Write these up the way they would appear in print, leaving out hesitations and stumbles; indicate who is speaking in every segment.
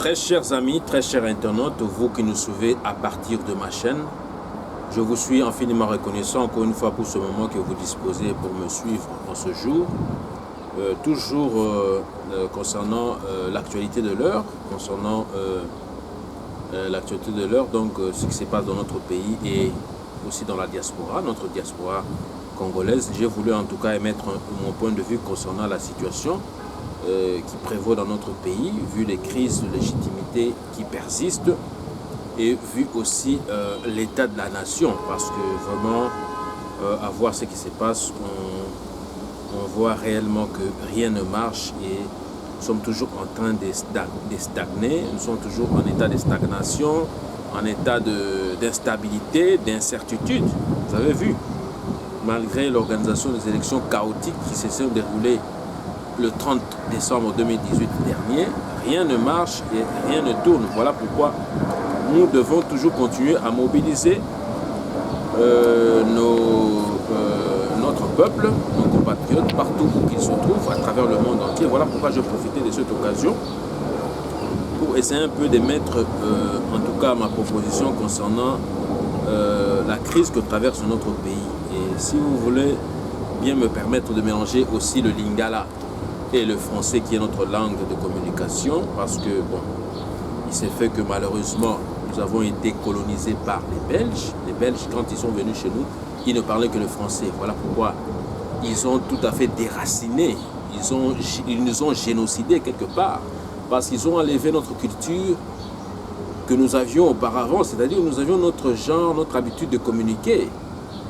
Speaker 1: Très chers amis, très chers internautes, vous qui nous suivez à partir de ma chaîne, je vous suis infiniment reconnaissant encore une fois pour ce moment que vous disposez pour me suivre en ce jour. Toujours concernant l'actualité de l'heure, donc ce qui se passe dans notre pays et aussi dans la diaspora, notre diaspora congolaise. J'ai voulu en tout cas émettre mon point de vue concernant la situation qui prévaut dans notre pays, vu les crises de légitimité qui persistent et vu aussi l'état de la nation, parce que vraiment, à voir ce qui se passe, on voit réellement que rien ne marche et nous sommes toujours en train de stagner, nous sommes toujours en état de stagnation, en état d'instabilité, d'incertitude. Vous avez vu, malgré l'organisation des élections chaotiques qui se sont déroulées le 30 décembre 2018 dernier, rien ne marche et rien ne tourne. Voilà pourquoi nous devons toujours continuer à mobiliser notre peuple, nos compatriotes, partout où qu'ils se trouvent, à travers le monde entier. Voilà pourquoi je profitais de cette occasion pour essayer un peu de mettre, en tout cas, ma proposition concernant la crise que traverse notre pays. Et si vous voulez bien me permettre de mélanger aussi le lingala et le français qui est notre langue de communication, parce que bon, il s'est fait que malheureusement nous avons été colonisés par les Belges. Les Belges, quand ils sont venus chez nous, ils ne parlaient que le français. Voilà pourquoi ils ont tout à fait déraciné, ils nous ont génocidés quelque part, parce qu'ils ont enlevé notre culture que nous avions auparavant, c'est-à-dire nous avions notre genre, notre habitude de communiquer.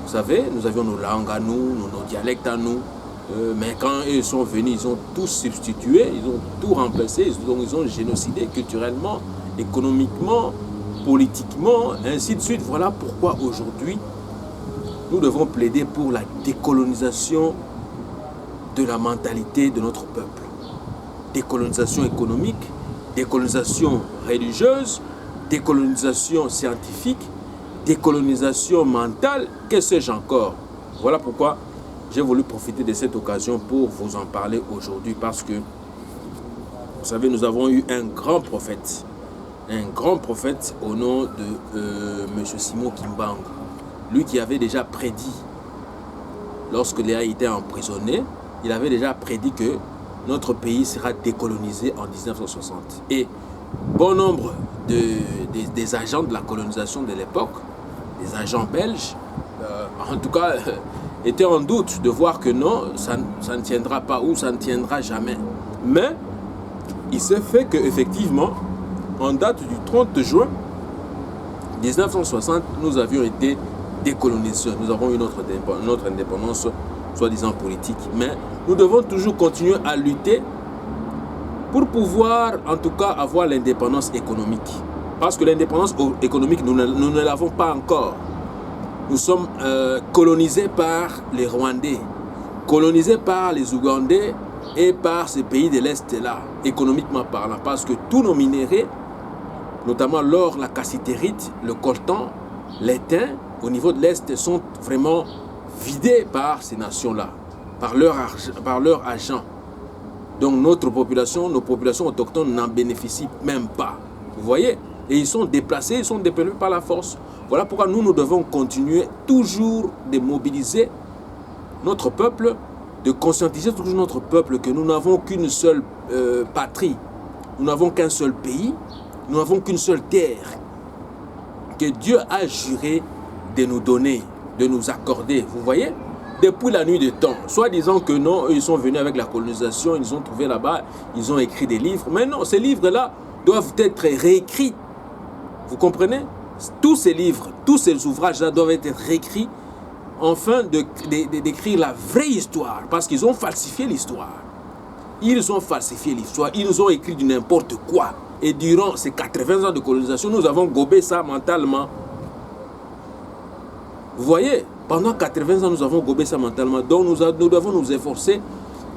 Speaker 1: Vous savez, nous avions nos langues à nous, nos dialectes à nous. Mais quand ils sont venus, ils ont tout substitué, ils ont tout remplacé, ils ont génocidé culturellement, économiquement, politiquement, ainsi de suite. Voilà pourquoi aujourd'hui, nous devons plaider pour la décolonisation de la mentalité de notre peuple. Décolonisation économique, décolonisation religieuse, décolonisation scientifique, décolonisation mentale, que sais-je encore. Voilà pourquoi j'ai voulu profiter de cette occasion pour vous en parler aujourd'hui, parce que, vous savez, nous avons eu un grand prophète au nom de M. Simon Kimbangu. Lui qui avait déjà prédit, lorsque Léa était emprisonné, il avait déjà prédit que notre pays sera décolonisé en 1960. Et bon nombre des agents de la colonisation de l'époque, des agents belges, en tout cas, étaient en doute de voir que non, ça ne tiendra pas ou ça ne tiendra jamais. Mais il s'est fait qu'effectivement, en date du 30 juin 1960, nous avions été décolonisés. Nous avons eu notre indépendance, soi-disant politique. Mais nous devons toujours continuer à lutter pour pouvoir, en tout cas, avoir l'indépendance économique. Parce que l'indépendance économique, nous ne l'avons pas encore. Nous sommes colonisés par les Rwandais, colonisés par les Ougandais et par ces pays de l'Est-là, économiquement parlant. Parce que tous nos minéraux, notamment l'or, la cassitérite, le coltan, l'étain, au niveau de l'Est, sont vraiment vidés par ces nations-là, par leur argent. Donc nos populations autochtones n'en bénéficient même pas. Vous voyez? Et ils sont déplacés, ils sont dépeuplés par la force. Voilà pourquoi nous devons continuer toujours de mobiliser notre peuple, de conscientiser toujours notre peuple que nous n'avons qu'une seule patrie, nous n'avons qu'un seul pays, nous n'avons qu'une seule terre, que Dieu a juré de nous donner, de nous accorder. Vous voyez? Depuis la nuit des temps, soit disant que non, eux, ils sont venus avec la colonisation, ils ont trouvé là-bas, ils ont écrit des livres. Mais non, ces livres-là doivent être réécrits. Vous comprenez? Tous ces livres, tous ces ouvrages-là doivent être réécrits afin d'écrire la vraie histoire, parce qu'ils ont falsifié l'histoire. Ils ont falsifié l'histoire, ils nous ont écrit du n'importe quoi. Et durant ces 80 ans de colonisation, nous avons gobé ça mentalement. Vous voyez, pendant 80 ans, nous avons gobé ça mentalement. Donc nous devons nous efforcer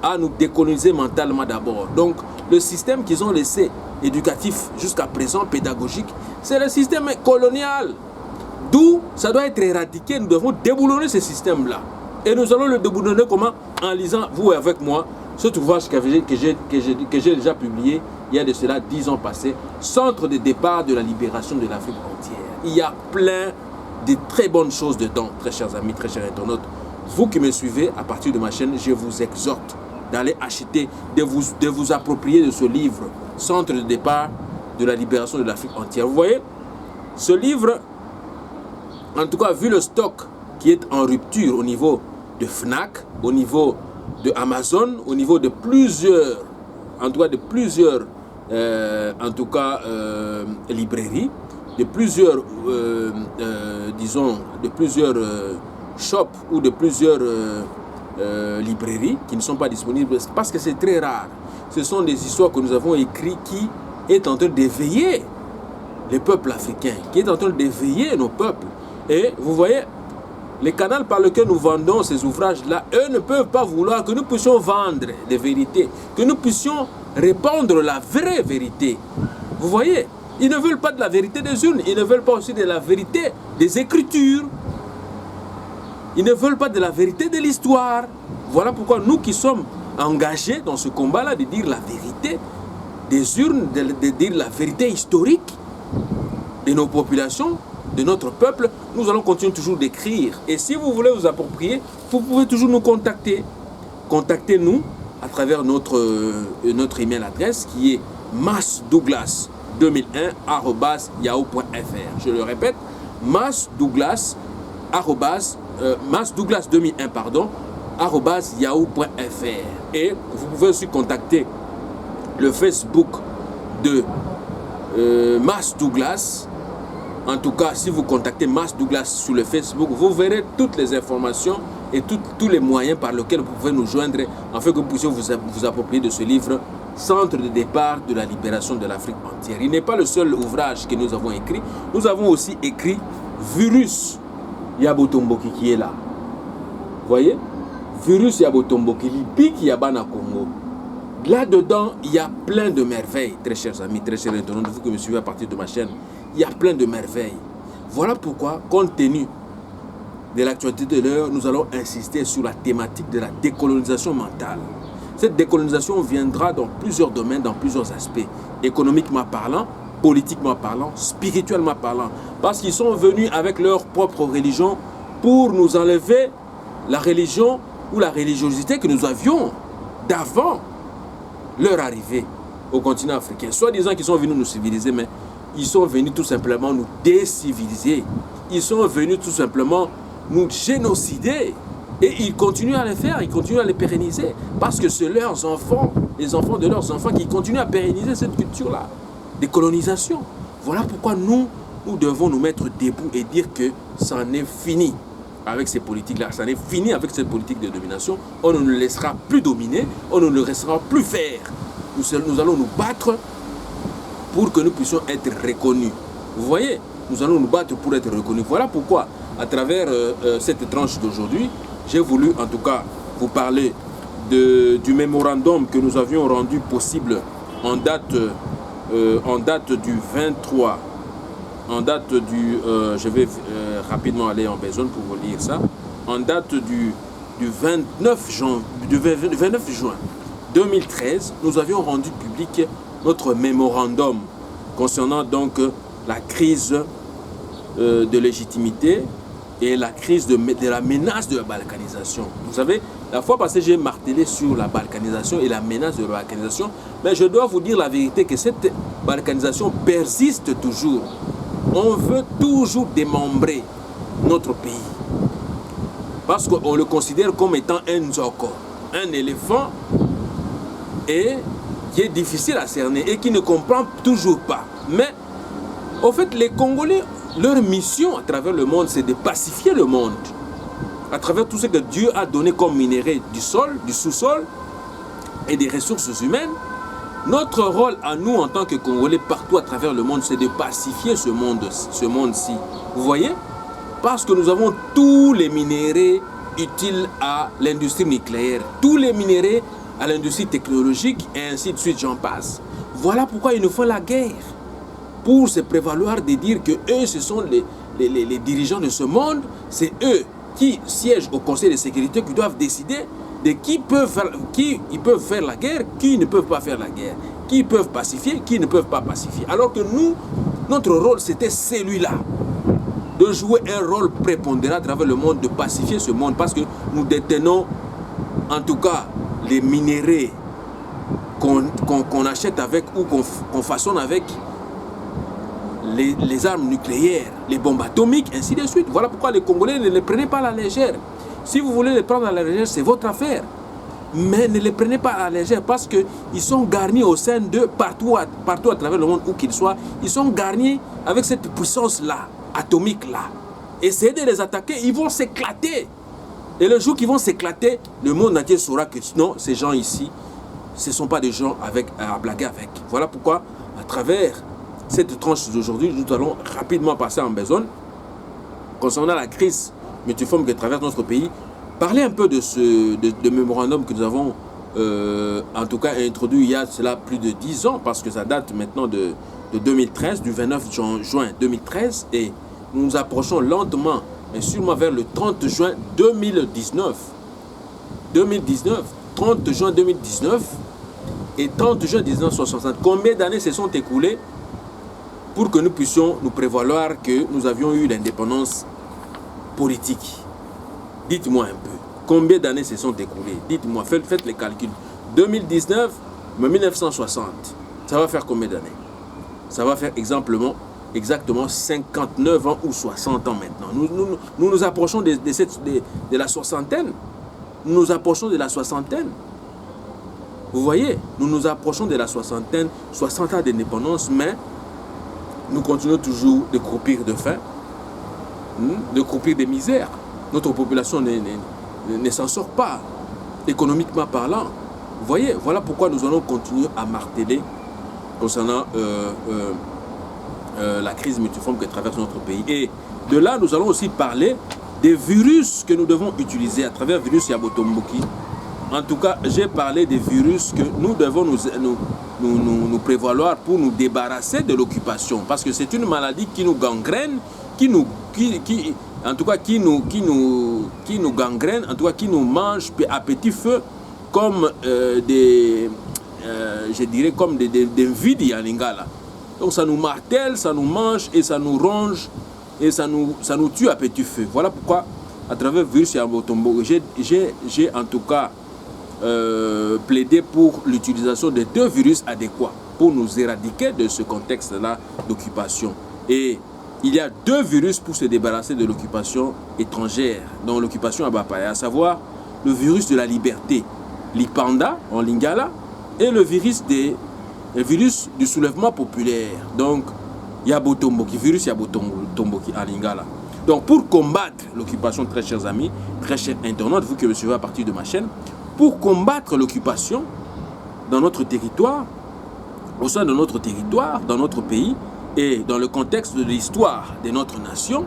Speaker 1: à nous décoloniser mentalement d'abord. Donc le système qu'ils ont laissé éducatif jusqu'à présent, pédagogique, c'est le système colonial. D'où ça doit être éradiqué. Nous devons déboulonner ce système-là. Et nous allons le déboulonner comment? En lisant, vous avec moi, cet ouvrage que j'ai déjà publié, il y a de cela 10 ans passés, centre de départ de la libération de l'Afrique entière. Il y a plein de très bonnes choses dedans, très chers amis, très chers internautes. Vous qui me suivez à partir de ma chaîne, je vous exhorte d'aller acheter, de vous approprier de ce livre, centre de départ de la libération de l'Afrique entière. Vous voyez, ce livre, en tout cas, vu le stock qui est en rupture au niveau de Fnac, au niveau de Amazon, au niveau de plusieurs, en tout cas de plusieurs, librairies, de plusieurs, disons, de plusieurs shops ou de plusieurs librairies qui ne sont pas disponibles parce que c'est très rare. Ce sont des histoires que nous avons écrites qui est en train d'éveiller les peuples africains, qui est en train d'éveiller nos peuples. Et vous voyez, les canaux par lesquels nous vendons ces ouvrages-là, eux ne peuvent pas vouloir que nous puissions vendre des vérités, que nous puissions répandre la vraie vérité. Vous voyez, ils ne veulent pas de la vérité des urnes, ils ne veulent pas aussi de la vérité des Écritures. Ils ne veulent pas de la vérité de l'histoire. Voilà pourquoi nous qui sommes engagés dans ce combat-là, de dire la vérité des urnes, de dire la vérité historique de nos populations, de notre peuple, nous allons continuer toujours d'écrire. Et si vous voulez vous approprier, vous pouvez toujours nous contacter. Contactez-nous à travers notre email adresse qui est massdouglas2001@yahoo.fr. Je le répète, massdouglas2001@yahoo.fr. Et vous pouvez aussi contacter le Facebook de Mass Douglas. En tout cas, si vous contactez Mass Douglas sur le Facebook, vous verrez toutes les informations et tous les moyens par lesquels vous pouvez nous joindre afin que vous puissiez vous approprier de ce livre, Centre de départ de la libération de l'Afrique entière. Il n'est pas le seul ouvrage que nous avons écrit. Nous avons aussi écrit Virus Yabotomboki qui est là. Vous voyez? Virus Yabotomboki, Libik Yabana Congo. Là-dedans, il y a plein de merveilles, très chers amis, très chers internautes, vous qui me suivez à partir de ma chaîne. Il y a plein de merveilles. Voilà pourquoi, compte tenu de l'actualité de l'heure, nous allons insister sur la thématique de la décolonisation mentale. Cette décolonisation viendra dans plusieurs domaines, dans plusieurs aspects. Économiquement parlant, politiquement parlant, spirituellement parlant. Parce qu'ils sont venus avec leur propre religion pour nous enlever la religion ou la religiosité que nous avions d'avant leur arrivée au continent africain. Soit disant qu'ils sont venus nous civiliser, mais ils sont venus tout simplement nous déciviliser. Ils sont venus tout simplement nous génocider. Et ils continuent à le faire, ils continuent à les pérenniser. Parce que c'est leurs enfants, les enfants de leurs enfants qui continuent à pérenniser cette culture-là. Des colonisations. Voilà pourquoi nous devons nous mettre debout et dire que ça en est fini avec ces politiques-là. Ça en est fini avec cette politique de domination. On ne nous laissera plus dominer, on ne nous laissera plus faire. Nous allons nous battre pour que nous puissions être reconnus. Vous voyez, nous allons nous battre pour être reconnus. Voilà pourquoi, à travers cette tranche d'aujourd'hui, j'ai voulu en tout cas vous parler du mémorandum que nous avions rendu possible en date du 23. En date du... je vais rapidement aller en besogne pour vous lire ça. En date du 29 juin 2013, nous avions rendu public notre mémorandum concernant donc la crise de légitimité et la crise de la menace de la balkanisation. Vous savez, la fois passée, j'ai martelé sur la balkanisation et la menace de la balkanisation, mais je dois vous dire la vérité que cette balkanisation persiste toujours. On veut toujours démembrer notre pays parce qu'on le considère comme étant un nzoko, un éléphant et qui est difficile à cerner et qui ne comprend toujours pas. Mais au fait, les Congolais, leur mission à travers le monde, c'est de pacifier le monde à travers tout ce que Dieu a donné comme minerai du sol, du sous-sol et des ressources humaines. Notre rôle à nous en tant que Congolais partout à travers le monde, c'est de pacifier ce monde-ci. Vous voyez? Parce que nous avons tous les minéraux utiles à l'industrie nucléaire, tous les minéraux à l'industrie technologique et ainsi de suite, j'en passe. Voilà pourquoi il nous faut la guerre. Pour se prévaloir de dire que eux, ce sont les dirigeants de ce monde, c'est eux qui siègent au Conseil de sécurité qui doivent décider de qui ils peuvent faire la guerre, qui ne peuvent pas faire la guerre. qui peuvent pacifier, qui ne peuvent pas pacifier. Alors que nous, notre rôle, c'était celui-là, de jouer un rôle prépondérant à travers le monde, de pacifier ce monde, parce que nous détenons, en tout cas, les minéraux qu'on achète avec ou qu'on façonne avec les armes nucléaires, les bombes atomiques, ainsi de suite. Voilà pourquoi les Congolais ne les prenaient pas à la légère. Si vous voulez les prendre à la légère, c'est votre affaire. Mais ne les prenez pas à la légère parce qu'ils sont garnis au sein d'eux partout à travers le monde où qu'ils soient. Ils sont garnis avec cette puissance-là, atomique-là. Essayez de les attaquer, ils vont s'éclater. Et le jour qu'ils vont s'éclater, le monde entier saura que non, ces gens ici, ce ne sont pas des gens à blaguer avec. Voilà pourquoi, à travers cette tranche d'aujourd'hui, nous allons rapidement passer en besogne concernant la crise multiforme qui traverse notre pays. Parler un peu de mémorandum que nous avons, en tout cas, introduit il y a cela plus de 10 ans, parce que ça date maintenant de 2013, du 29 juin 2013, et nous nous approchons lentement, mais sûrement vers le 30 juin 2019. 30 juin 2019 et 30 juin 1960. Combien d'années se sont écoulées pour que nous puissions nous prévaloir que nous avions eu l'indépendance politique? Dites-moi un peu. Combien d'années se sont écoulées? Dites-moi, faites les calculs. 2019, mais 1960. Ça va faire combien d'années? Ça va faire exactement 59 ans ou 60 ans maintenant. Nous nous approchons de la soixantaine. Nous nous approchons de la soixantaine. Vous voyez, nous nous approchons de la soixantaine, 60 ans d'indépendance, mais nous continuons toujours de croupir de faim, de croupir de misère. Notre population ne s'en sort pas, économiquement parlant. Vous voyez, voilà pourquoi nous allons continuer à marteler concernant la crise multiforme que traverse notre pays. Et de là, nous allons aussi parler des virus que nous devons utiliser à travers le virus Yabotomboki. En tout cas, j'ai parlé des virus que nous devons nous prévaloir pour nous débarrasser de l'occupation. Parce que c'est une maladie qui nous gangrène, qui nous gangrène, en tout cas qui nous mange à petit feu, comme des vides à Lingala. Donc ça nous martèle, ça nous mange et ça nous ronge et ça nous tue à petit feu. Voilà pourquoi, à travers le virus Yabotombo, j'ai en tout cas plaider pour l'utilisation de 2 virus adéquats pour nous éradiquer de ce contexte-là d'occupation. Et il y a 2 virus pour se débarrasser de l'occupation étrangère, donc l'occupation à Bapaya, à savoir le virus de la liberté, l'Ipanda en Lingala, et le virus du soulèvement populaire, donc Yabotomboki, virus Yabotomboki en Lingala. Donc pour combattre l'occupation, très chers amis, très chers internautes, vous qui me suivez à partir de ma chaîne, pour combattre l'occupation dans notre territoire, au sein de notre territoire, dans notre pays et dans le contexte de l'histoire de notre nation,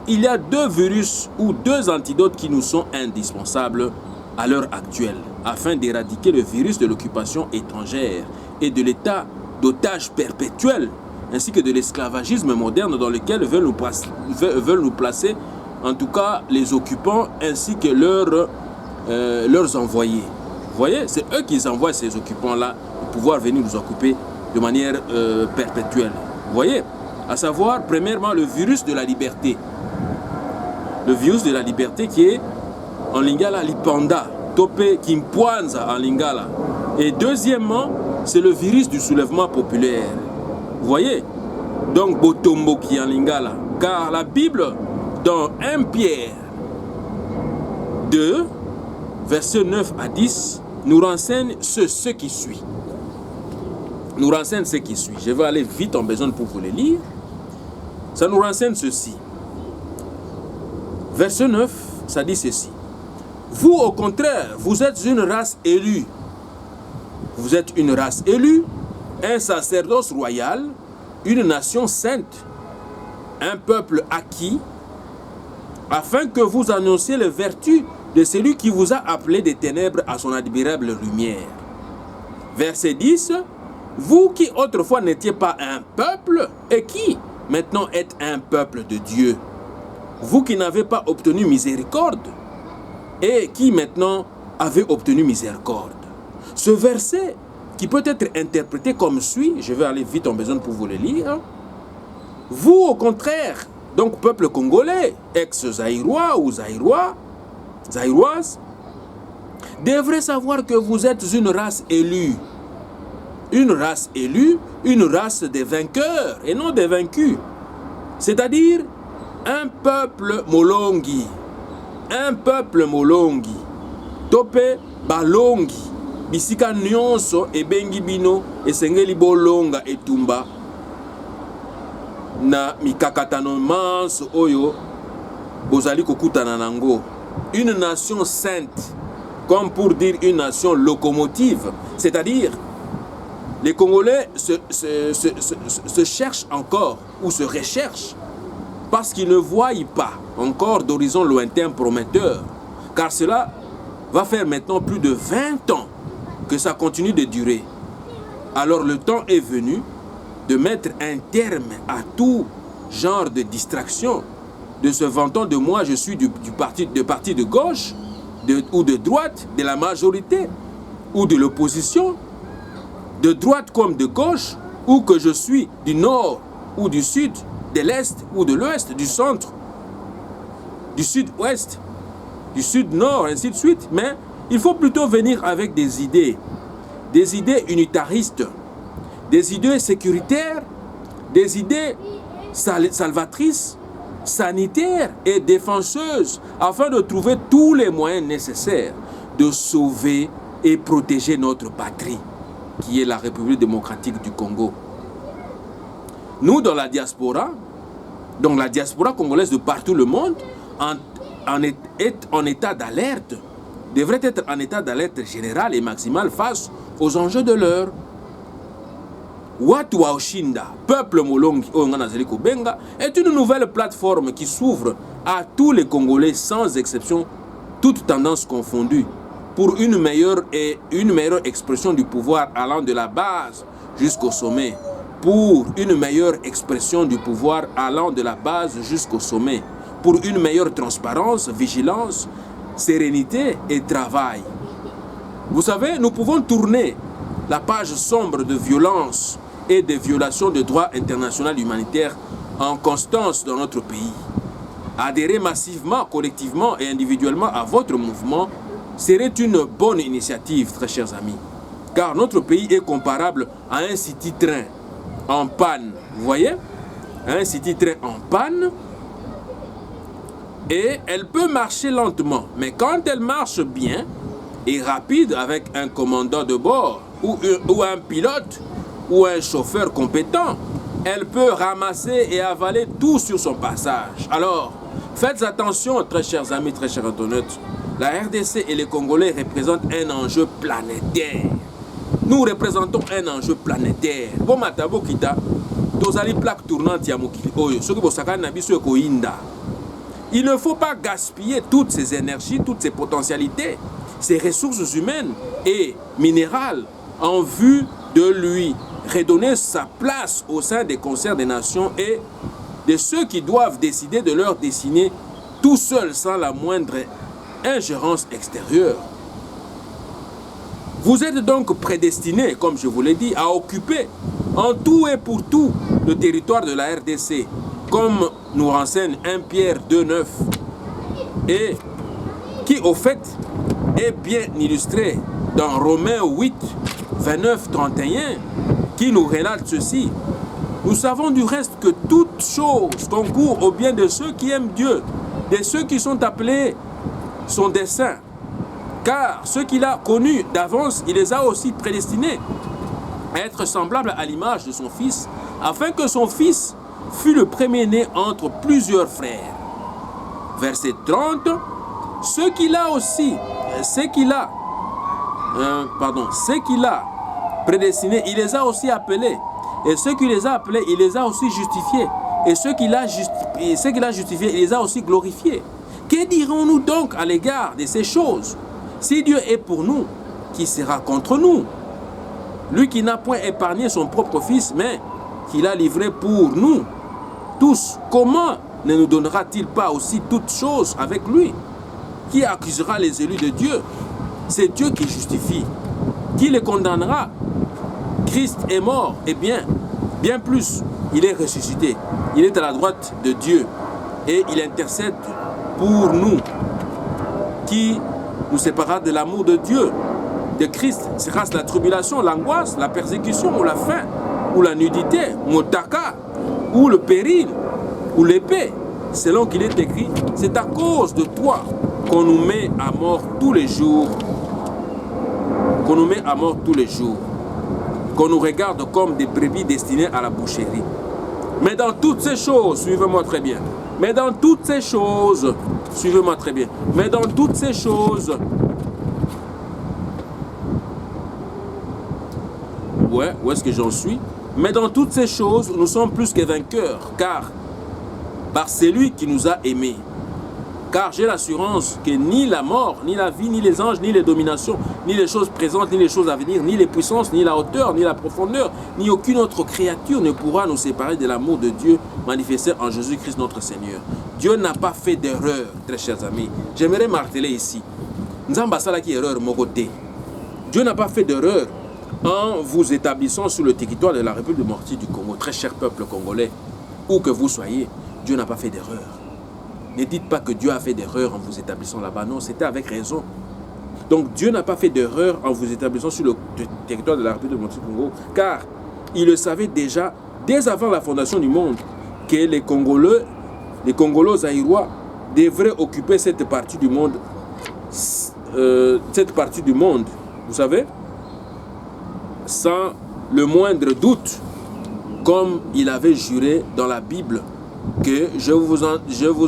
Speaker 1: il y a 2 virus ou 2 antidotes qui nous sont indispensables à l'heure actuelle afin d'éradiquer le virus de l'occupation étrangère et de l'état d'otage perpétuel ainsi que de l'esclavagisme moderne dans lequel veulent nous placer en tout cas les occupants ainsi que leurs envoyés. Vous voyez, c'est eux qui envoient ces occupants-là pour pouvoir venir nous occuper de manière perpétuelle. Vous voyez, à savoir, premièrement, le virus de la liberté. Le virus de la liberté qui est en Lingala, l'Ipanda, Topé Kimpwanza en Lingala. Et deuxièmement, c'est le virus du soulèvement populaire. Vous voyez, donc Botombo qui est en Lingala. Car la Bible, dans 1 Pierre 2, versets 9 à 10, nous renseigne ce qui suit. Nous renseigne ce qui suit. Je vais aller vite en besogne pour vous les lire. Ça nous renseigne ceci. Verset 9, ça dit ceci. Vous, au contraire, vous êtes une race élue. Vous êtes une race élue, un sacerdoce royal, une nation sainte, un peuple acquis, afin que vous annonciez les vertus de celui qui vous a appelé des ténèbres à son admirable lumière. Verset 10. Vous qui autrefois n'étiez pas un peuple, et qui maintenant êtes un peuple de Dieu. Vous qui n'avez pas obtenu miséricorde, et qui maintenant avez obtenu miséricorde. Ce verset qui peut être interprété comme suit. Je vais aller vite en besoin pour vous le lire. Vous, au contraire, donc peuple congolais, ex-zaïrois ou zaïroise, devrez savoir que vous êtes une race élue. Une race élue, une race des vainqueurs et non des vaincus. C'est-à-dire un peuple molongi. Un peuple molongi. Tope balongi. Bisika nyonso ebengi bino esengeli bolonga etumba. Na mikakatano manso oyo bozali kokutana nango. Une nation sainte, comme pour dire une nation locomotive. C'est-à-dire, les Congolais se cherchent encore ou se recherchent parce qu'ils ne voient pas encore d'horizon lointain prometteur. Car cela va faire maintenant plus de 20 ans que ça continue de durer. Alors le temps est venu de mettre un terme à tout genre de distraction, de se vantant de moi, je suis du parti de gauche ou de droite, de la majorité ou de l'opposition, de droite comme de gauche, ou que je suis du nord ou du sud, de l'est ou de l'ouest, du centre, du sud-ouest, du sud-nord, ainsi de suite. Mais il faut plutôt venir avec des idées unitaristes, des idées sécuritaires, des idées salvatrices, sanitaires et défenseuses, afin de trouver tous les moyens nécessaires de sauver et protéger notre patrie, qui est la République démocratique du Congo. Nous, dans la diaspora congolaise de partout le monde, est en état d'alerte, devrait être en état d'alerte générale et maximale face aux enjeux de l'heure. Watu wa Oshinda, peuple molongi, Benga, est une nouvelle plateforme qui s'ouvre à tous les Congolais sans exception, toutes tendances confondues, pour une meilleure expression du pouvoir allant de la base jusqu'au sommet. Pour une meilleure expression du pouvoir allant de la base jusqu'au sommet. Pour une meilleure transparence, vigilance, sérénité et travail. Vous savez, nous pouvons tourner la page sombre de violence et de violations de droit international humanitaire en constance dans notre pays. Adhérer massivement, collectivement et individuellement à votre mouvement serait une bonne initiative, très chers amis. Car notre pays est comparable à un city-train en panne. Vous voyez? Un city-train en panne. Et elle peut marcher lentement. Mais quand elle marche bien et rapide avec un commandant de bord ou un pilote ou un chauffeur compétent, elle peut ramasser et avaler tout sur son passage. Alors, faites attention, très chers amis, très chers internautes. La RDC et les Congolais représentent un enjeu planétaire. Nous représentons un enjeu planétaire. Bon matabo kita, tozali plaque tournante ya mokili oyo. Soki bosakana na biso ekoinda. Il ne faut pas gaspiller toutes ces énergies, toutes ces potentialités, ces ressources humaines et minérales en vue de lui redonner sa place au sein des concerts des nations et de ceux qui doivent décider de leur destinée tout seuls sans la moindre ingérence extérieure. Vous êtes donc prédestinés, comme je vous l'ai dit, à occuper en tout et pour tout le territoire de la RDC, comme nous renseigne 1 Pierre 2,9, et qui au fait est bien illustré dans Romains 8, 29, 31, qui nous relate ceci. Nous savons du reste que toute chose concourt au bien de ceux qui aiment Dieu, de ceux qui sont appelés son dessein. Car ceux qu'il a connus d'avance, il les a aussi prédestinés à être semblables à l'image de son Fils, afin que son Fils fût le premier-né entre plusieurs frères. Verset 30, ce qu'il a prédestinés, il les a aussi appelés. Et ceux qui les a appelés, il les a aussi justifiés. Et ceux qu'il a justifiés, il les a aussi glorifiés. Que dirons-nous donc à l'égard de ces choses? Si Dieu est pour nous, qui sera contre nous? Lui qui n'a point épargné son propre Fils, mais qui l'a livré pour nous tous, comment ne nous donnera-t-il pas aussi toutes choses avec lui? Qui accusera les élus de Dieu? C'est Dieu qui justifie. Qui les condamnera? Christ est mort, et bien plus, il est ressuscité. Il est à la droite de Dieu et il intercède pour nous. Qui nous séparera de l'amour de Dieu, de Christ? Sera-ce la tribulation, l'angoisse, la persécution, ou la faim, ou la nudité, motaka, ou le péril, ou l'épée? Selon qu'il est écrit, c'est à cause de toi qu'on nous met à mort tous les jours. Qu'on nous met à mort tous les jours. Qu'on nous regarde comme des brebis destinées à la boucherie. Mais dans toutes ces choses, suivez-moi très bien. Mais dans toutes ces choses, suivez-moi très bien. Mais dans toutes ces choses, ouais, où est-ce que j'en suis? Mais dans toutes ces choses, nous sommes plus que vainqueurs, car par celui qui nous a aimés. Car j'ai l'assurance que ni la mort, ni la vie, ni les anges, ni les dominations, ni les choses présentes, ni les choses à venir, ni les puissances, ni la hauteur, ni la profondeur, ni aucune autre créature ne pourra nous séparer de l'amour de Dieu manifesté en Jésus-Christ notre Seigneur. Dieu n'a pas fait d'erreur, très chers amis. J'aimerais marteler ici. Dieu n'a pas fait d'erreur en vous établissant sur le territoire de la République démocratique du Congo, très cher peuple congolais, où que vous soyez. Dieu n'a pas fait d'erreur. Ne dites pas que Dieu a fait d'erreur en vous établissant là-bas. Non, c'était avec raison. Donc Dieu n'a pas fait d'erreur en vous établissant sur le territoire de la République démocratique du Congo, car il le savait déjà, dès avant la fondation du monde, que les Congolais zaïrois devraient occuper cette partie du monde, vous savez, sans le moindre doute, comme il avait juré dans la Bible, que je vous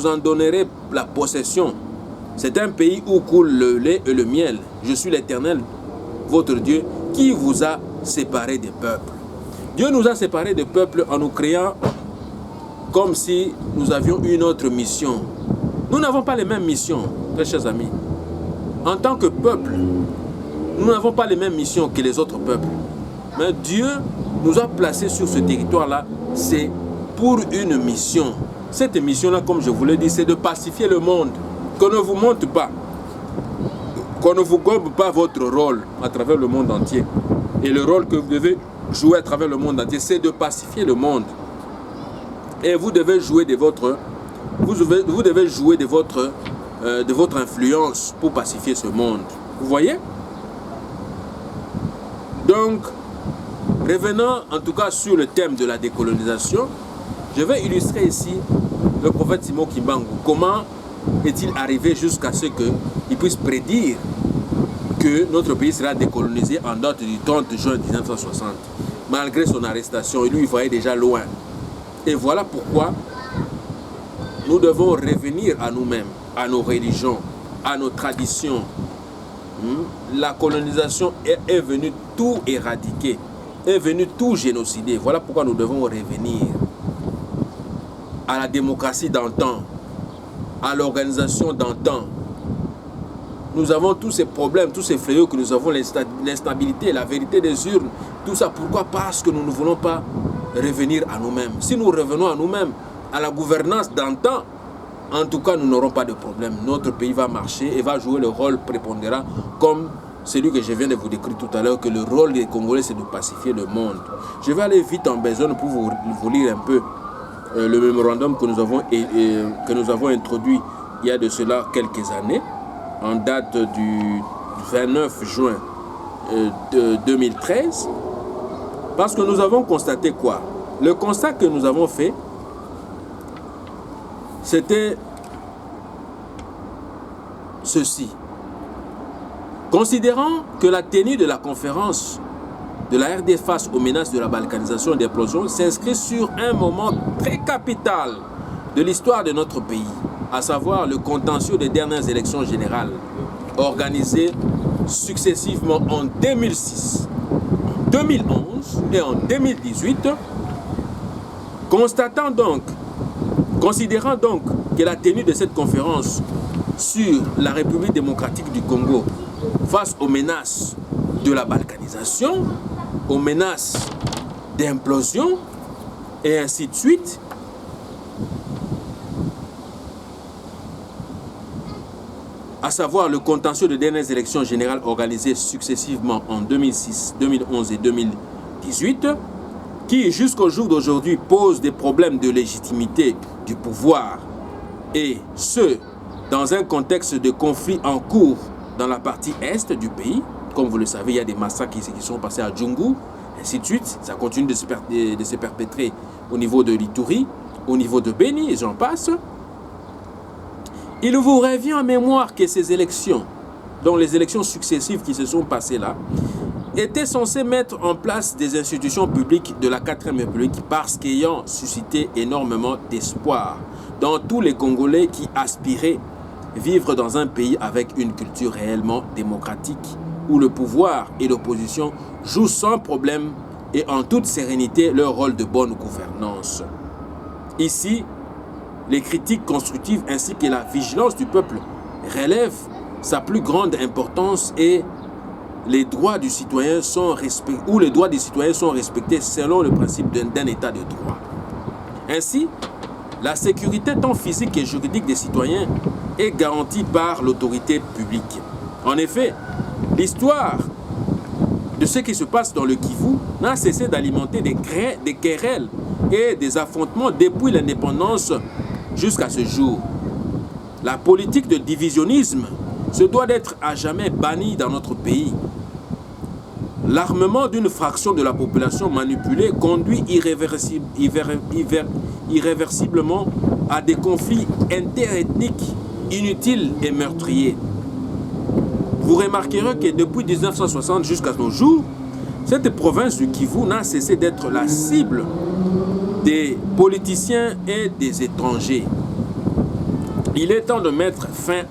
Speaker 1: en donnerai la possession. C'est un pays où coule le lait et le miel. Je suis l'Éternel, votre Dieu, qui vous a séparés des peuples. Dieu nous a séparés des peuples en nous créant comme si nous avions une autre mission. Nous n'avons pas les mêmes missions, très chers amis. En tant que peuple, nous n'avons pas les mêmes missions que les autres peuples. Mais Dieu nous a placés sur ce territoire-là, c'est pour une mission. Cette mission-là, comme je vous l'ai dit, c'est de pacifier le monde. Qu'on ne vous montre pas. Qu'on ne vous gobe pas votre rôle à travers le monde entier. Et le rôle que vous devez jouer à travers le monde entier, c'est de pacifier le monde. Et vous devez jouer de votre... Vous devez jouer de votre influence pour pacifier ce monde. Vous voyez? Donc, revenons en tout cas sur le thème de la décolonisation. Je vais illustrer ici le prophète Simon Kimbangu. Comment est-il arrivé jusqu'à ce qu'il puisse prédire que notre pays sera décolonisé en date du 30 juin 1960. Malgré son arrestation, lui, il voyait déjà loin. Et voilà pourquoi nous devons revenir à nous-mêmes, à nos religions, à nos traditions. La colonisation est venue tout éradiquer, est venue tout génocider. Voilà pourquoi nous devons revenir à la démocratie d'antan, à l'organisation d'antan. Nous avons tous ces problèmes, tous ces fléaux que nous avons, l'instabilité, la vérité des urnes, tout ça. Pourquoi? Parce que nous ne voulons pas revenir à nous-mêmes. Si nous revenons à nous-mêmes, à la gouvernance d'antan, en tout cas, nous n'aurons pas de problème. Notre pays va marcher et va jouer le rôle prépondérant comme celui que je viens de vous décrire tout à l'heure, que le rôle des Congolais, c'est de pacifier le monde. Je vais aller vite en besogne pour vous lire un peu le mémorandum que nous avons introduit il y a de cela quelques années, en date du 29 juin 2013, parce que nous avons constaté quoi? Le constat que nous avons fait, c'était ceci. Considérant que la tenue de la conférence de la RD face aux menaces de la balkanisation et des explosions s'inscrit sur un moment très capital de l'histoire de notre pays, à savoir le contentieux des dernières élections générales organisées successivement en 2006, 2011 et en 2018, considérant donc que la tenue de cette conférence sur la République démocratique du Congo face aux menaces de la balkanisation, aux menaces d'implosion et ainsi de suite, à savoir le contentieux des dernières élections générales organisées successivement en 2006, 2011 et 18, qui jusqu'au jour d'aujourd'hui pose des problèmes de légitimité du pouvoir, et ce, dans un contexte de conflit en cours dans la partie est du pays. Comme vous le savez, il y a des massacres qui sont passés à Djungu, ainsi de suite. Ça continue de se perpétrer au niveau de l'Ituri, au niveau de Beni, et j'en passe. Il vous revient en mémoire que ces élections, dont les élections successives qui se sont passées là, étaient censées mettre en place des institutions publiques de la 4e République parce qu'ayant suscité énormément d'espoir dans tous les Congolais qui aspiraient vivre dans un pays avec une culture réellement démocratique, où le pouvoir et l'opposition jouent sans problème et en toute sérénité leur rôle de bonne gouvernance. Ici, les critiques constructives ainsi que la vigilance du peuple relèvent sa plus grande importance et les droits du citoyen sont respectés selon le principe d'un état de droit. Ainsi, la sécurité tant physique et juridique des citoyens est garantie par l'autorité publique. En effet, l'histoire de ce qui se passe dans le Kivu n'a cessé d'alimenter des querelles et des affrontements depuis l'indépendance jusqu'à ce jour. La politique de divisionnisme se doit d'être à jamais bannie dans notre pays. L'armement d'une fraction de la population manipulée conduit irréversiblement à des conflits interethniques inutiles et meurtriers. Vous remarquerez que depuis 1960 jusqu'à nos jours, cette province du Kivu n'a cessé d'être la cible des politiciens et des étrangers. Il est temps de mettre fin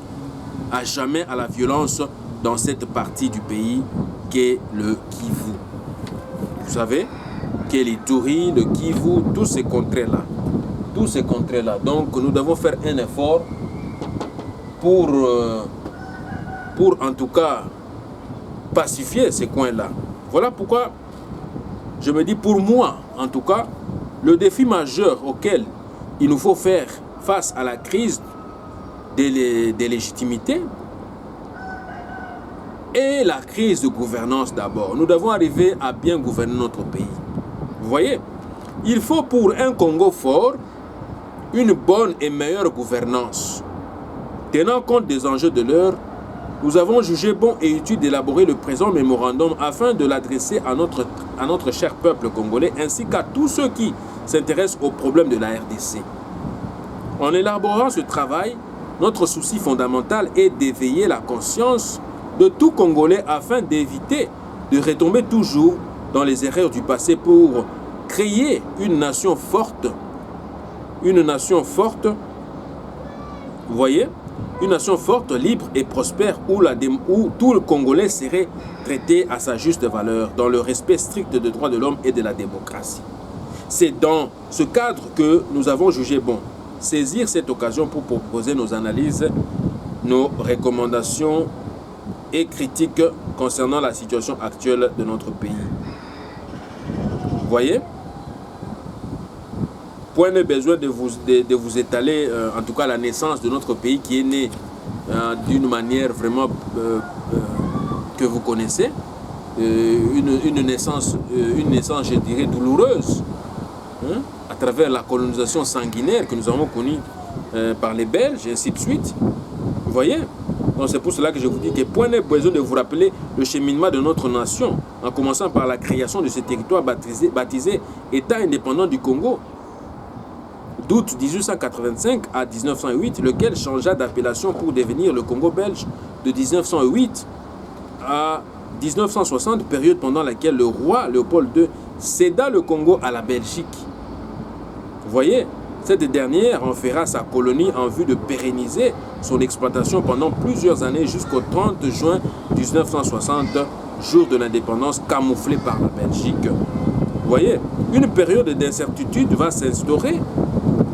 Speaker 1: à jamais à la violence dans cette partie du pays qu'est le Kivu. Vous savez, qu'est l'Ituri, le Kivu, tous ces contrées-là. Tous ces contrées-là. Donc nous devons faire un effort pour en tout cas pacifier ces coins-là. Voilà pourquoi je me dis, pour moi, en tout cas, le défi majeur auquel il nous faut faire face à la crise des légitimités et la crise de gouvernance d'abord. Nous devons arriver à bien gouverner notre pays. Vous voyez, il faut pour un Congo fort une bonne et meilleure gouvernance. Tenant compte des enjeux de l'heure, nous avons jugé bon et utile d'élaborer le présent mémorandum afin de l'adresser à notre cher peuple congolais ainsi qu'à tous ceux qui s'intéressent aux problèmes de la RDC. En élaborant ce travail, notre souci fondamental est d'éveiller la conscience de tout Congolais afin d'éviter de retomber toujours dans les erreurs du passé pour créer une nation forte. Une nation forte, vous voyez, une nation forte, libre et prospère où tout le Congolais serait traité à sa juste valeur dans le respect strict des droits de l'homme et de la démocratie. C'est dans ce cadre que nous avons jugé bon saisir cette occasion pour proposer nos analyses, nos recommandations et critiques concernant la situation actuelle de notre pays. Vous voyez? Point de besoin de vous étaler, en tout cas la naissance de notre pays qui est né d'une manière vraiment que vous connaissez, une naissance, je dirais, douloureuse, hein, à travers la colonisation sanguinaire que nous avons connue par les Belges, et ainsi de suite. Vous voyez? Donc c'est pour cela que je vous dis que point n'est besoin de vous rappeler le cheminement de notre nation, en commençant par la création de ce territoire baptisé État indépendant du Congo, d'août 1885 à 1908, lequel changea d'appellation pour devenir le Congo belge de 1908 à 1960, période pendant laquelle le roi Léopold II céda le Congo à la Belgique. Vous voyez, cette dernière en fera sa colonie en vue de pérenniser son exploitation pendant plusieurs années jusqu'au 30 juin 1960, jour de l'indépendance camouflée par la Belgique. Vous voyez, une période d'incertitude va s'instaurer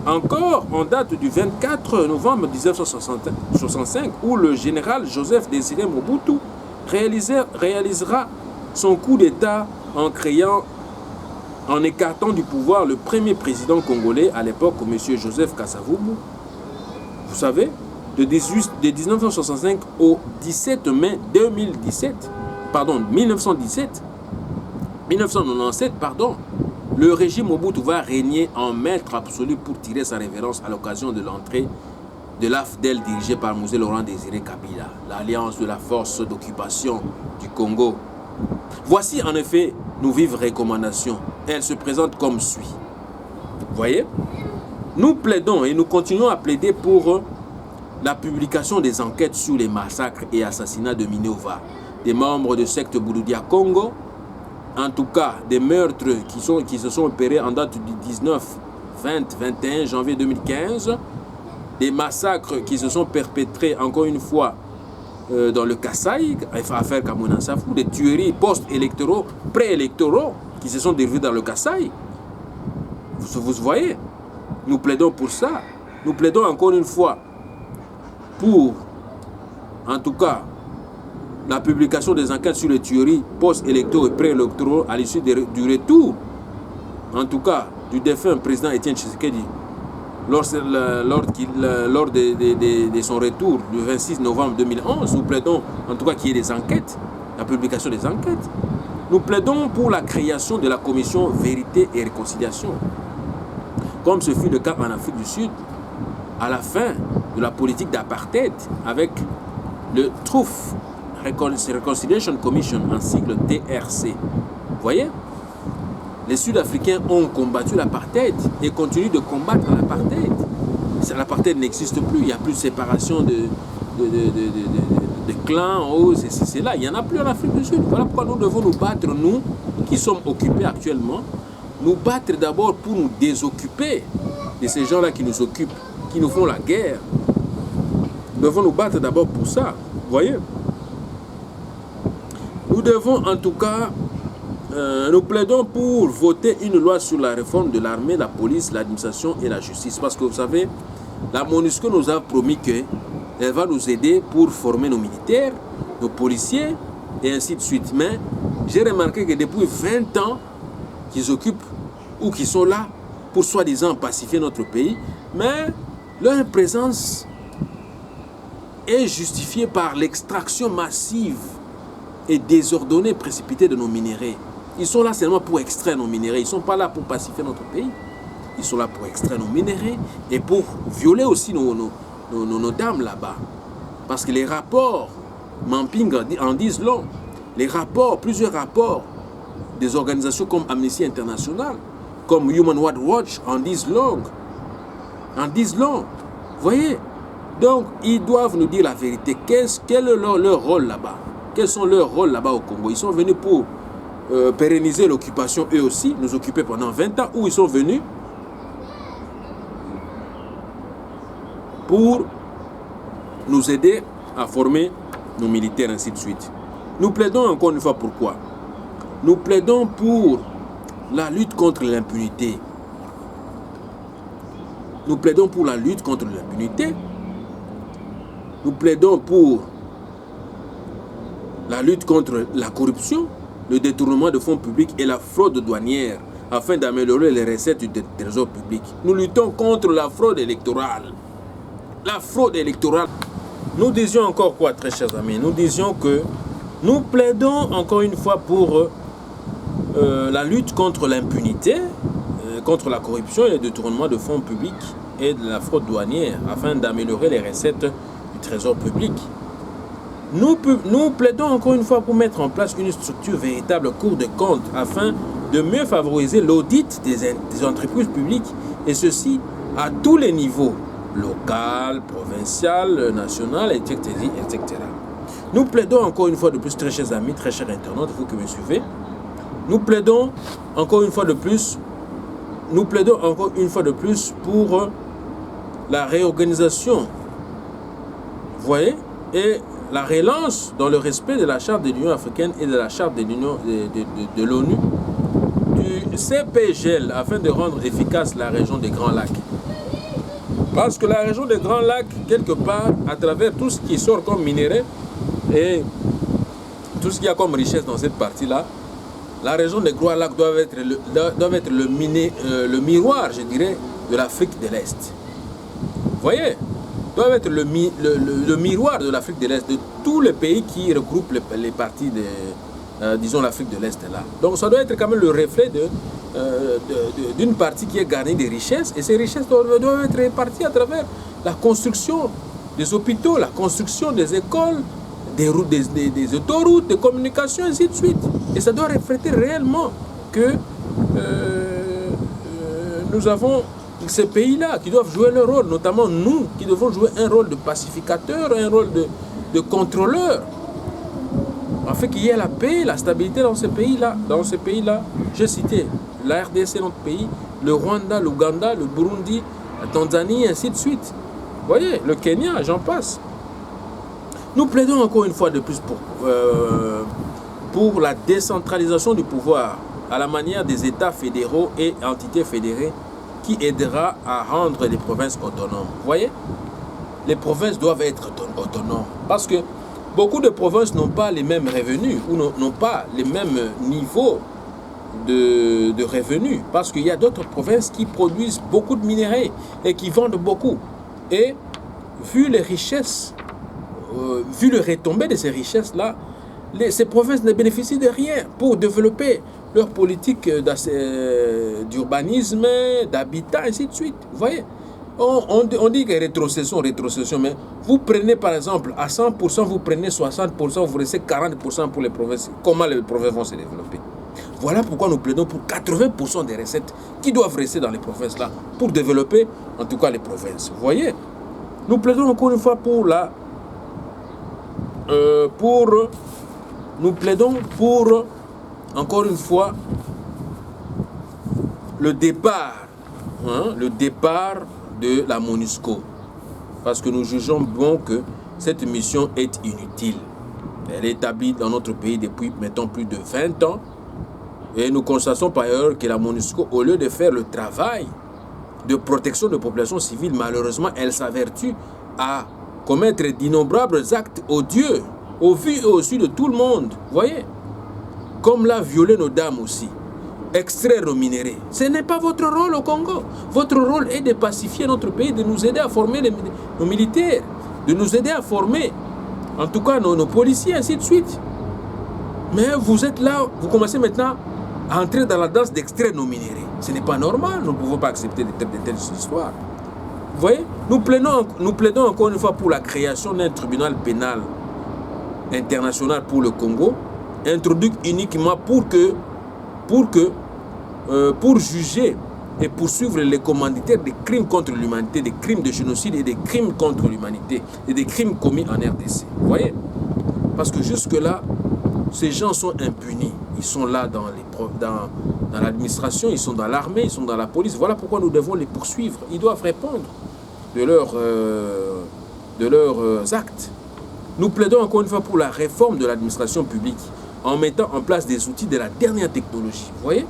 Speaker 1: encore en date du 24 novembre 1965, où le général Joseph Désiré Mobutu réalisera son coup d'État en écartant du pouvoir le premier président congolais à l'époque, M. Joseph Kasavubu. Vous savez, de 1965 au 17 mai 1917, 1997, pardon, le régime Mobutu va régner en maître absolu pour tirer sa révérence à l'occasion de l'entrée de l'AFDEL dirigée par Mosé Laurent Désiré Kabila, l'alliance de la force d'occupation du Congo. Voici en effet nos vives recommandations. Elles se présentent comme suit. Vous voyez? Nous plaidons et nous continuons à plaider pour la publication des enquêtes sur les massacres et assassinats de Minova, des membres de secte Bouloudia Congo, en tout cas des meurtres qui se sont opérés en date du 19, 20, 21 janvier 2015, des massacres qui se sont perpétrés encore une fois dans le Kasaï, affaire Kamuna Safou, des tueries post-électoraux, pré-électoraux qui se sont déroulés dans le Kasaï. Vous voyez, nous plaidons pour ça. Nous plaidons encore une fois pour, en tout cas, la publication des enquêtes sur les tueries post-électoraux et pré-électoraux à l'issue du retour, en tout cas, du défunt président Étienne Tshisekedi lors de son retour le 26 novembre 2011. Nous plaidons en tout cas qu'il y ait des enquêtes, la publication des enquêtes. Nous plaidons pour la création de la commission Vérité et Réconciliation, comme ce fut le cas en Afrique du Sud, à la fin de la politique d'apartheid avec le Truth Reconciliation Commission, en sigle TRC. Vous voyez, les Sud-Africains ont combattu l'apartheid et continuent de combattre l'apartheid. L'apartheid n'existe plus, il n'y a plus de séparation de clans, oh, c'est là, il n'y en a plus en Afrique du Sud. Voilà pourquoi nous devons nous battre, nous qui sommes occupés actuellement, nous battre d'abord pour nous désoccuper de ces gens-là qui nous occupent, qui nous font la guerre. Nous devons nous battre d'abord pour ça, vous voyez. Nous devons en tout cas, nous plaidons pour voter une loi sur la réforme de l'armée, la police, l'administration et la justice. Parce que vous savez, la MONUSCO nous a promis qu'elle va nous aider pour former nos militaires, nos policiers et ainsi de suite. Mais j'ai remarqué que depuis 20 ans qu'ils occupent ou qu'ils sont là pour soi-disant pacifier notre pays, mais leur présence est justifiée par l'extraction massive et désordonnée, précipitée de nos minéraux. Ils sont là seulement pour extraire nos minéraux. Ils ne sont pas là pour pacifier notre pays. Ils sont là pour extraire nos minéraux et pour violer aussi nos dames là-bas. Parce que les rapports, Mamping en disent long. Les rapports, plusieurs rapports des organisations comme Amnesty International, comme Human Rights Watch en disent long. En disent long. Vous voyez? Donc, ils doivent nous dire la vérité. Quel est leur rôle là-bas? Quels sont leurs rôles là-bas au Congo? Ils sont venus pour pérenniser l'occupation eux aussi, nous occuper pendant 20 ans, ou ils sont venus pour nous aider à former nos militaires, ainsi de suite. Nous plaidons encore une fois pourquoi? Nous plaidons pour la lutte contre l'impunité. Nous plaidons pour la lutte contre l'impunité. Nous plaidons pour la lutte contre la corruption, le détournement de fonds publics et la fraude douanière afin d'améliorer les recettes du trésor public. Nous luttons contre la fraude électorale. La fraude électorale. Nous disions encore quoi, très chers amis? Nous disions que nous plaidons encore une fois pour la lutte contre l'impunité, contre la corruption et le détournement de fonds publics et de la fraude douanière afin d'améliorer les recettes du trésor public. Nous plaidons encore une fois pour mettre en place une structure véritable Cour de compte afin de mieux favoriser l'audit des entreprises publiques et ceci à tous les niveaux, local, provincial, national, etc., etc. Nous plaidons encore une fois de plus, très chers amis, très chers internautes, vous qui me suivez, nous plaidons encore une fois de plus, pour la réorganisation, vous voyez, et la relance dans le respect de la charte de l'Union africaine et de la charte de l'ONU du CPGL afin de rendre efficace la région des Grands Lacs. Parce que la région des Grands Lacs, quelque part, à travers tout ce qui sort comme minerai et tout ce qu'il y a comme richesse dans cette partie-là, la région des Grands Lacs doit être le miroir, je dirais, de l'Afrique de l'Est. Vous voyez, doit être le miroir de l'Afrique de l'Est, de tous les pays qui regroupent les parties disons l'Afrique de l'Est là. Donc ça doit être quand même le reflet d'une partie qui est garnie des richesses, et ces richesses doivent être réparties à travers la construction des hôpitaux, la construction des écoles, des routes, des autoroutes, des communications, ainsi de suite. Et ça doit refléter réellement que nous avons ces pays-là qui doivent jouer leur rôle, notamment nous qui devons jouer un rôle de pacificateur, un rôle de contrôleur, afin qu'il y ait la paix, la stabilité dans ces pays-là. Dans ces pays-là, j'ai cité la RDC, notre pays, le Rwanda, l'Ouganda, le Burundi, la Tanzanie, ainsi de suite. Vous voyez, le Kenya, j'en passe. Nous plaidons encore une fois de plus pour la décentralisation du pouvoir à la manière des États fédéraux et entités fédérées qui aidera à rendre les provinces autonomes. Vous voyez, les provinces doivent être autonomes parce que beaucoup de provinces n'ont pas les mêmes revenus ou n'ont pas les mêmes niveaux de revenus, parce qu'il y a d'autres provinces qui produisent beaucoup de minerais et qui vendent beaucoup. Et vu les richesses, vu le retombé de ces richesses-là, ces provinces ne bénéficient de rien pour développer leur politique d'urbanisme, d'habitat, ainsi de suite. Vous voyez, on dit que rétrocession, mais vous prenez par exemple à 100%, vous prenez 60%, vous laissez 40% pour les provinces. Comment les provinces vont se développer? Voilà pourquoi nous plaidons pour 80% des recettes qui doivent rester dans les provinces là, pour développer en tout cas les provinces. Vous voyez, nous plaidons encore une fois pour nous plaidons pour encore une fois le départ de la MONUSCO, parce que nous jugeons bon que cette mission est inutile. Elle est établie dans notre pays depuis maintenant plus de 20 ans, et nous constatons par ailleurs que la MONUSCO, au lieu de faire le travail de protection de populations civiles, malheureusement elle s'avertue à commettre d'innombrables actes odieux au vu et au su de tout le monde. Vous voyez, comme l'a violé nos dames aussi, extraire nos minéraux. Ce n'est pas votre rôle au Congo. Votre rôle est de pacifier notre pays, de nous aider à former nos militaires, de nous aider à former en tout cas nos policiers, ainsi de suite. Mais vous êtes là, vous commencez maintenant à entrer dans la danse d'extraire nos minéraux. Ce n'est pas normal, nous ne pouvons pas accepter de telles histoires. Vous voyez, nous plaidons encore une fois pour la création d'un tribunal pénal international pour le Congo, introduit uniquement pour juger et poursuivre les commanditaires des crimes contre l'humanité, des crimes de génocide et des crimes contre l'humanité et des crimes commis en RDC. Vous voyez, parce que jusque-là, ces gens sont impunis. Ils sont là dans l'administration, ils sont dans l'armée, ils sont dans la police. Voilà pourquoi nous devons les poursuivre. Ils doivent répondre de leurs actes. Nous plaidons encore une fois pour la réforme de l'administration publique en mettant en place des outils de la dernière technologie, vous voyez,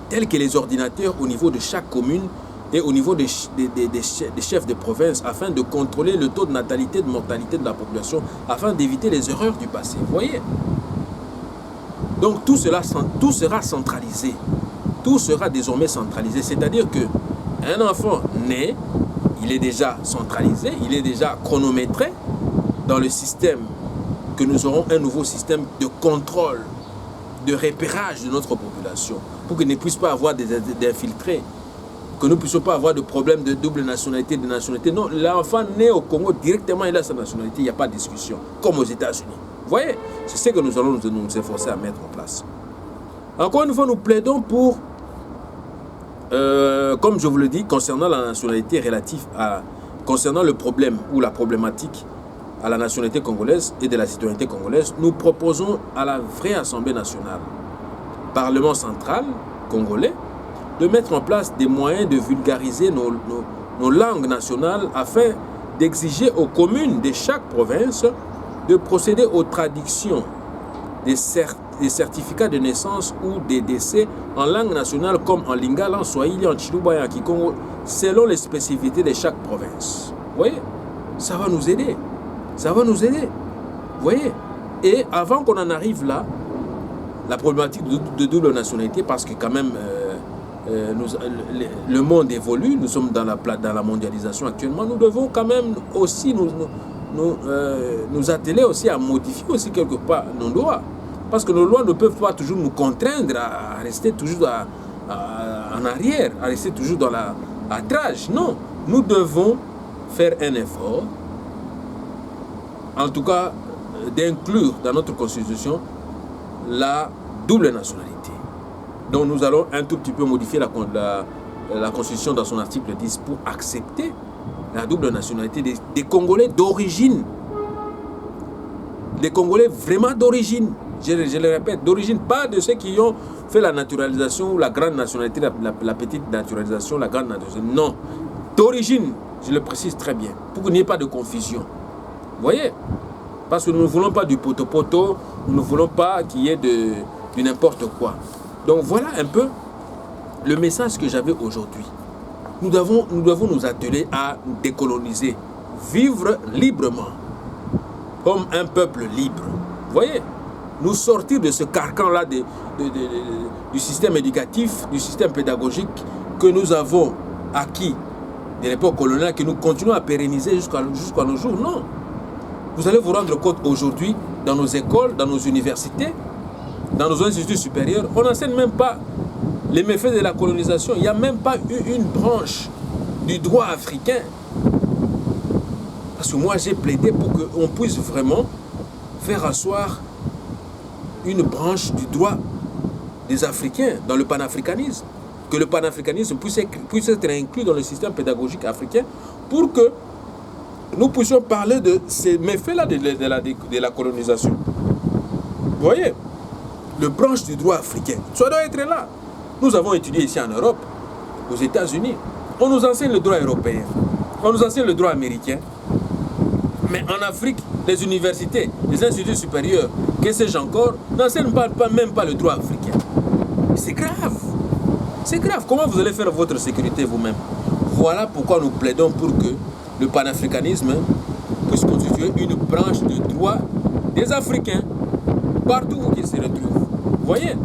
Speaker 1: tels que les ordinateurs au niveau de chaque commune et au niveau des chefs de province, afin de contrôler le taux de natalité, de mortalité de la population, afin d'éviter les erreurs du passé, vous voyez. Donc tout sera centralisé, tout sera désormais centralisé, c'est-à-dire qu'un enfant né, il est déjà centralisé, il est déjà chronométré dans le système, que nous aurons un nouveau système de contrôle, de repérage de notre population, pour qu'il ne puisse pas avoir d'infiltrés, que nous ne puissions pas avoir de problème de double nationalité, de nationalité. Non, l'enfant né au Congo, directement il a sa nationalité, il n'y a pas de discussion, comme aux États-Unis. Vous voyez, c'est ce que nous allons nous efforcer à mettre en place. Encore une fois, nous plaidons pour, comme je vous le dis, concernant la nationalité concernant le problème ou la problématique à la nationalité congolaise et de la citoyenneté congolaise, nous proposons à la vraie Assemblée nationale, Parlement central congolais, de mettre en place des moyens de vulgariser nos langues nationales afin d'exiger aux communes de chaque province de procéder aux traductions des certificats de naissance ou des décès en langue nationale comme en lingala, en swahili, en chiluba et en kikongo, selon les spécificités de chaque province. Vous voyez, ça va nous aider. Ça va nous aider. Vous voyez. Et avant qu'on en arrive là, la problématique de double nationalité, parce que quand même, le monde évolue, nous sommes dans la mondialisation actuellement, nous devons quand même aussi nous atteler aussi à modifier aussi quelque part nos lois. Parce que nos lois ne peuvent pas toujours nous contraindre à rester toujours en arrière, à rester toujours dans la trage. Non, nous devons faire un effort, en tout cas d'inclure dans notre constitution la double nationalité. Donc nous allons un tout petit peu modifier la constitution dans son article 10 pour accepter la double nationalité des Congolais d'origine. Des Congolais vraiment d'origine. Je le répète, d'origine, pas de ceux qui ont fait la naturalisation ou la grande nationalité, la petite naturalisation, la grande naturalisation. Non, d'origine, je le précise très bien, pour qu'il n'y ait pas de confusion. Vous voyez? Parce que nous ne voulons pas du poto-poto, nous ne voulons pas qu'il y ait de n'importe quoi. Donc voilà un peu le message que j'avais aujourd'hui. Nous devons nous atteler à décoloniser, vivre librement, comme un peuple libre. Vous voyez? Nous sortir de ce carcan-là du système éducatif, du système pédagogique que nous avons acquis de l'époque coloniale, que nous continuons à pérenniser jusqu'à nos jours. Non. Vous allez vous rendre compte aujourd'hui, dans nos écoles, dans nos universités, dans nos instituts supérieurs, on n'enseigne même pas les méfaits de la colonisation. Il n'y a même pas eu une branche du droit africain. Parce que moi, j'ai plaidé pour qu'on puisse vraiment faire asseoir une branche du droit des Africains dans le panafricanisme. Que le panafricanisme puisse être inclus dans le système pédagogique africain pour que nous puissions parler de ces méfaits-là de la colonisation. Vous voyez? Le branche du droit africain, ça doit être là. Nous avons étudié ici en Europe, aux États-Unis. On nous enseigne le droit européen, on nous enseigne le droit américain. Mais en Afrique, les universités, les instituts supérieurs, que sais-je encore, n'enseignent même pas le droit africain. C'est grave. C'est grave. Comment vous allez faire votre sécurité vous-même? Voilà pourquoi nous plaidons pour que le panafricanisme puisse constituer une branche de droit des Africains, partout où ils se retrouvent. Vous voyez?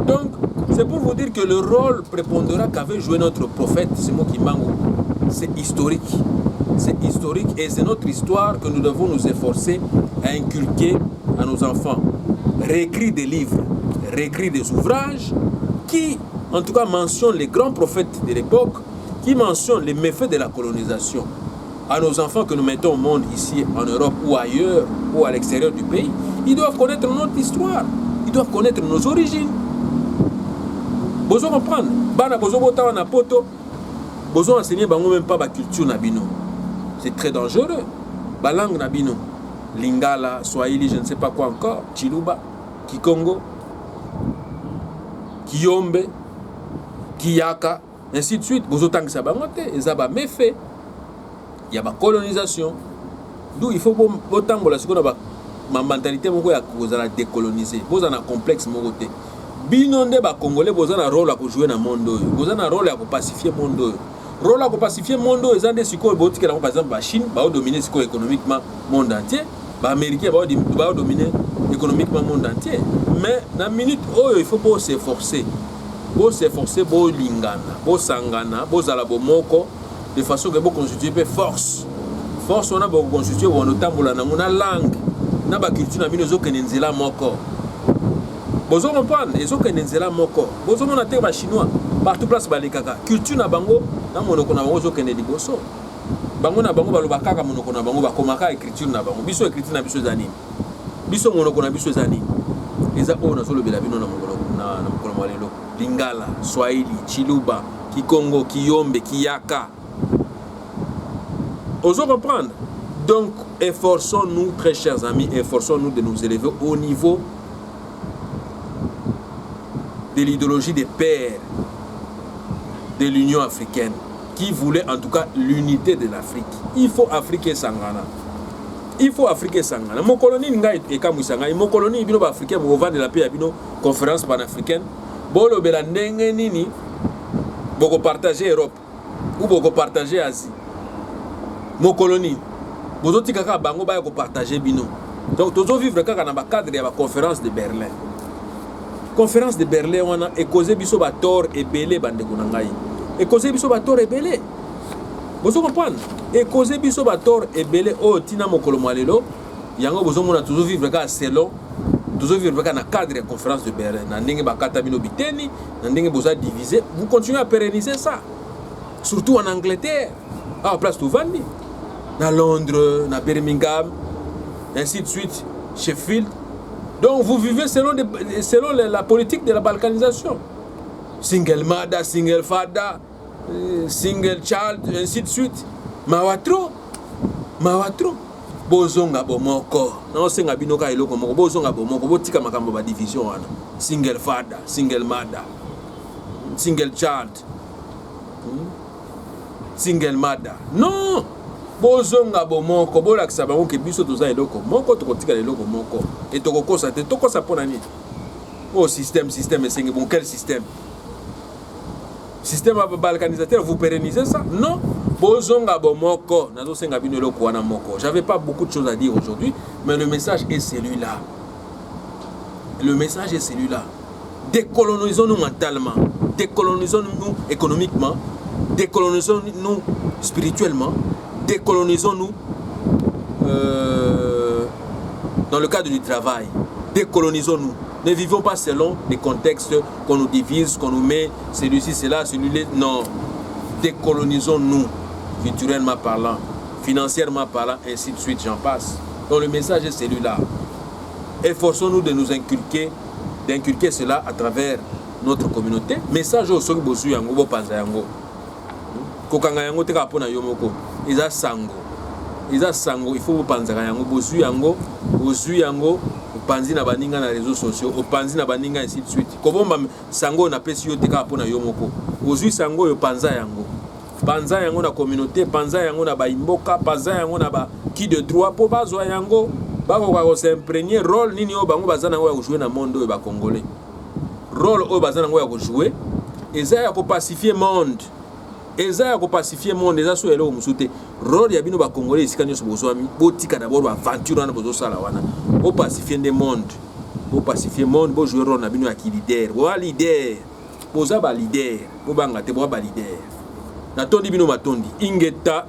Speaker 1: Donc, c'est pour vous dire que le rôle prépondérant qu'avait joué notre prophète, Simo Kimbangu, c'est historique. C'est historique et c'est notre histoire que nous devons nous efforcer à inculquer à nos enfants. Réécrire des livres, réécrire des ouvrages qui, en tout cas, mentionnent les grands prophètes de l'époque, qui mentionnent les méfaits de la colonisation. À nos enfants que nous mettons au monde ici, en Europe ou ailleurs, ou à l'extérieur du pays, ils doivent connaître notre histoire, ils doivent connaître nos origines. Besoin comprendre, bana besoin botawa na poto, besoin enseigner bango même pas ba culture na bino. C'est très dangereux. Ba langue na bino, Lingala, Swahili, je ne sais pas quoi encore, Chiluba, Kikongo, Kiyombe, Kiyaka, ainsi de suite. Besoin tant que ça ba monter, et ça ba méfait. Il y a la colonisation. D'où il faut autant que ma mentalité est à décoloniser. Vous avez un complexe. Binonde ba Congolais, vous avez un rôle à jouer dans le monde. Vous avez un rôle à pacifier le monde. Rôle à pacifier le monde, ils ont des psychos, par exemple, la Chine va dominer économiquement le monde entier. Les Américains vont dominer économiquement le monde entier. Mais dans la minute où il faut s'efforcer, pour lingana, pour sangana, pour zalabomoko, de façon que vous constituez une force. Force, on a constitué une langue, na ba culture na bino zo kenenzela moko. Bozo comprendre, ezo kenenzela moko. Bozo mona te ba chinois, partout place ba lekaka. Culture na bango, na monoko na bango zo kenedi boso. Bango na bango baloba kaka monoko na bango ba komaka écriture na bango. Biso écriture na biso zani. Biso monoko na biso zani. Eza o na zo lobela bino na monoko na mokolo malelo. Lingala, Swahili, Chiluba, Kikongo, Kiyombe, Kiyaka. Osons comprendre. Donc, efforçons-nous, très chers amis, efforçons-nous de nous élever au niveau de l'idéologie des pères de l'Union africaine, qui voulait en tout cas l'unité de l'Afrique. Il faut Afrique et Sangana. Il faut Afrique et Sangana. Mon colonie n'a été comme Sangana. Mon colonie bino africain, mon vent de la paix, bino conférence panafricaine. Bolo bela ndenge nini, boko partager Europe ou boko partager Asie. Mon colonie, vous avez kaka bango ba ko partager bino. Donc tous vivre kaka na ba cadre ya ba conférence de Berlin. Conférence de Berlin wana e causer biso ba tort et belé bande ko ngai. E causer biso ba tort et belé. Vous comprenez? E causer biso ba tort et belé o tina mokolo malelo. Yango bozo mona tous vivre kaka selon Nous avons un cadre de conférence de Berlin. Vous continuez à pérenniser ça. Surtout en Angleterre. À place de Vandi. À Londres, à Birmingham, ainsi de suite, Sheffield. Donc vous vivez selon la politique de la balkanisation. Single mother, single father, single child, ainsi de suite. Mawatro. Bozonga bomoko. Non senga binoka eloko moko. Bozonga bomoko. Botika makambo ba division wana. Single father, single mother, single child, single mother. Non. Bozonga bomoko. Bolakisa bango ke biso toza eloko moko tokotika eloko moko. Et tokokosa te tokosa pona ni. Oh système esengi bon quel système? Système balkanisateur, vous pérennisez ça? Non. Bozonga bomoko, nazo senga bino eloko wana moko. J'avais pas beaucoup de choses à dire aujourd'hui, mais le message est celui-là. Le message est celui-là. Décolonisons-nous mentalement, décolonisons-nous économiquement, décolonisons-nous spirituellement, décolonisons-nous dans le cadre du travail. Décolonisons-nous. Ne vivons pas selon les contextes qu'on nous divise, qu'on nous met, celui-ci, celui-là, celui-là. Non. Décolonisons-nous, culturellement parlant, financièrement parlant, ainsi de suite, j'en passe. Donc le message est celui-là. Efforçons-nous de nous d'inculquer cela à travers notre communauté. Message au soki bosu yango bo panza yango. Kokanga yango teka pona yomoko. Iza sango, il faut bo panza yango bosu yango, panzi na baninga na réseaux sociaux, panzi na baninga ainsi de suite. Kobomba sango na pesi yo teka pona yomoko. Bosu sango yo panza yango. Panza yango na communauté, panza yango na baimboka, panza yango na ba qui de droit po bazwa yango. Bako ko s'imprégner rôle nini o bango bazana ngo ya jouer na monde ba congolais. Rôle o bazana ngo ya jouer, eza ya ko pacifier monde. Eza ya ko pacifier monde, eza so elo musute. Rôle ya bino ba congolais isikanya so bozwami, botika d'abord aventure na bozo sala wana. O pacifier des monde. Bo pacifier monde, bo jouer rôle na bino ya ki leader. Bo leader. Boza ba leader, bo banga te bo ba leader. Natondi bino matondi, ingeta.